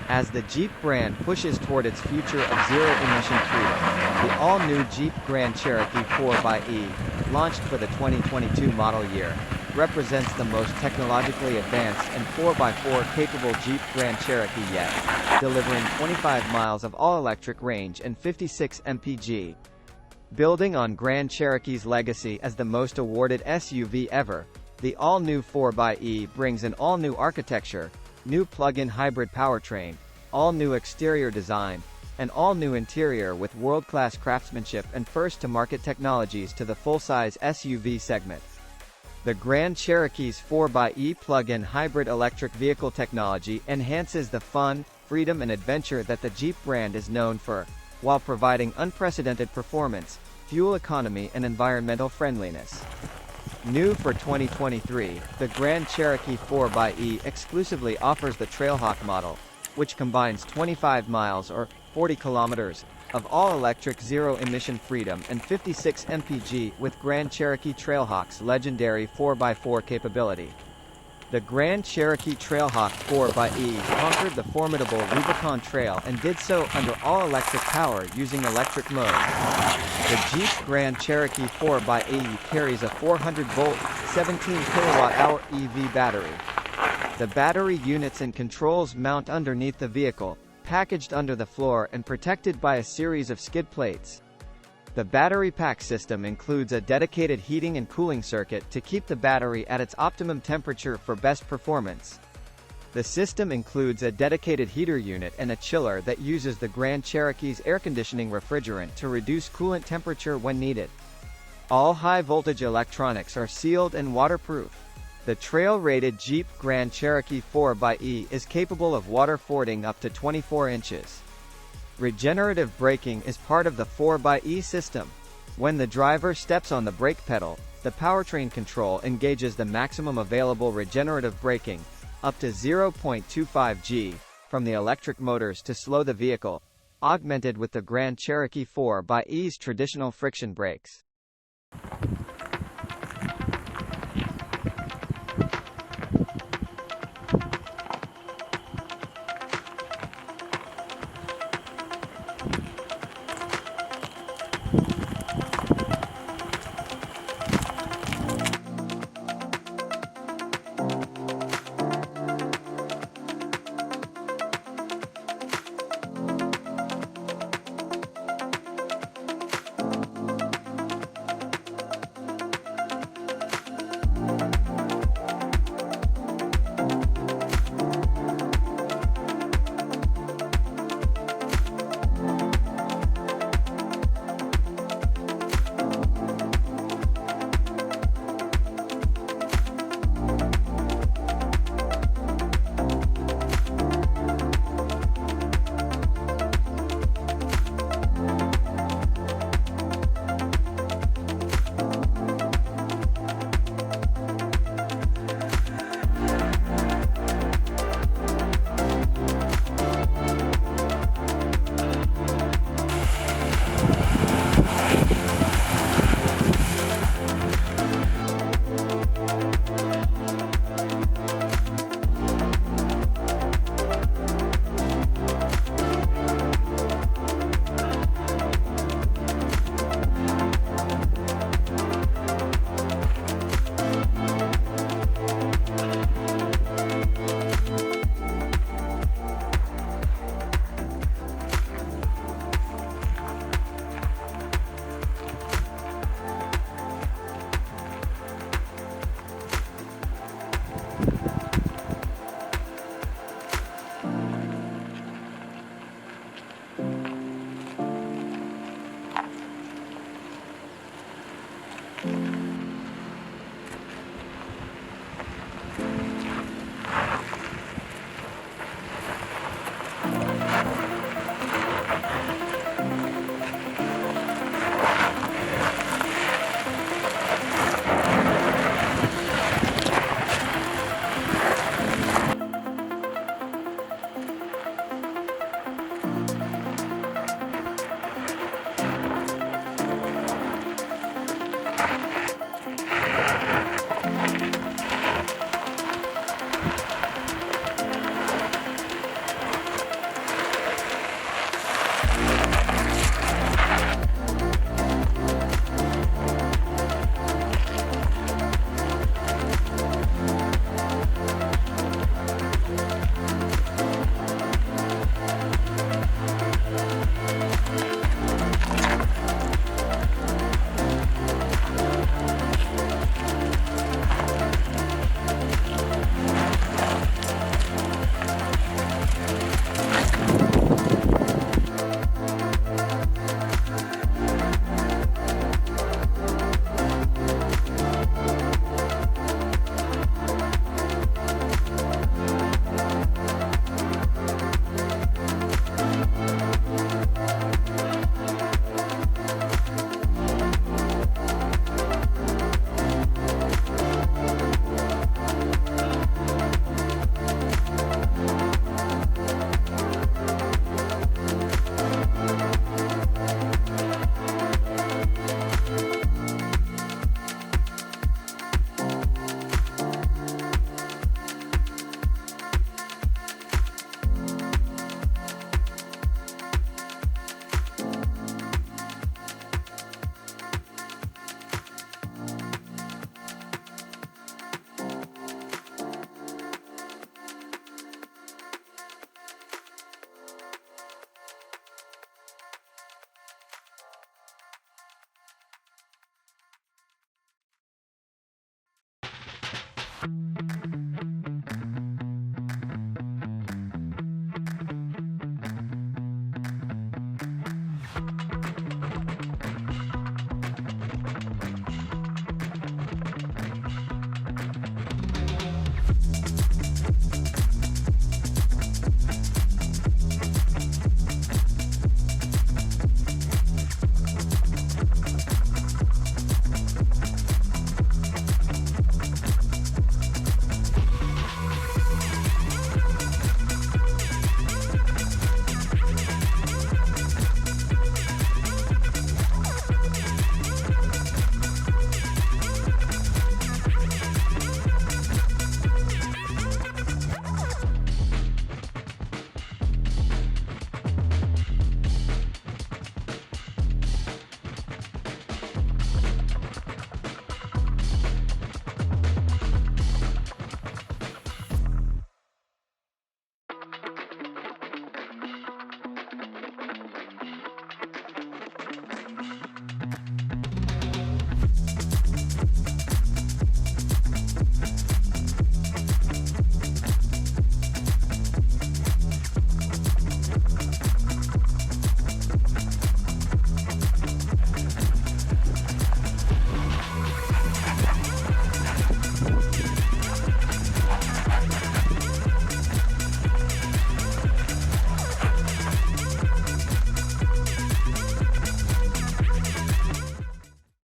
As the Jeep brand pushes toward its future of zero-emission freedom, the all-new Jeep Grand Cherokee 4xe, launched for the 2022 model year, represents the most technologically advanced and 4x4 capable Jeep Grand Cherokee yet, delivering 25 miles of all-electric range and 56 MPGe. Building on Grand Cherokee's legacy as the most awarded SUV ever, the all-new 4xe brings an all-new architecture, new plug-in hybrid powertrain, all-new exterior design, and all-new interior with world-class craftsmanship and first-to-market technologies to the full-size SUV segment. The Grand Cherokee's 4xe plug-in hybrid electric vehicle technology enhances the fun, freedom and adventure that the Jeep brand is known for, while providing unprecedented performance, fuel economy and environmental friendliness. New for 2023, the Grand Cherokee 4xe exclusively offers the Trailhawk model, which combines 25 miles or 40 kilometers of all-electric zero-emission freedom and 56 MPGe with Grand Cherokee Trailhawk's legendary 4x4 capability. The Grand Cherokee Trailhawk 4xe conquered the formidable Rubicon Trail and did so under all-electric power using electric mode. The Jeep Grand Cherokee 4xe carries a 400-volt, 17-kilowatt-hour EV battery. The battery units and controls mount underneath the vehicle, packaged under the floor and protected by a series of skid plates. The battery pack system includes a dedicated heating and cooling circuit to keep the battery at its optimum temperature for best performance. The system includes a dedicated heater unit and a chiller that uses the Grand Cherokee's air conditioning refrigerant to reduce coolant temperature when needed. All high-voltage electronics are sealed and waterproof. The trail-rated Jeep Grand Cherokee 4xe is capable of water fording up to 24 inches. Regenerative braking is part of the 4xe system. When the driver steps on the brake pedal, the powertrain control engages the maximum available regenerative braking, up to 0.25 G, from the electric motors to slow the vehicle, augmented with the Grand Cherokee 4xe's traditional friction brakes.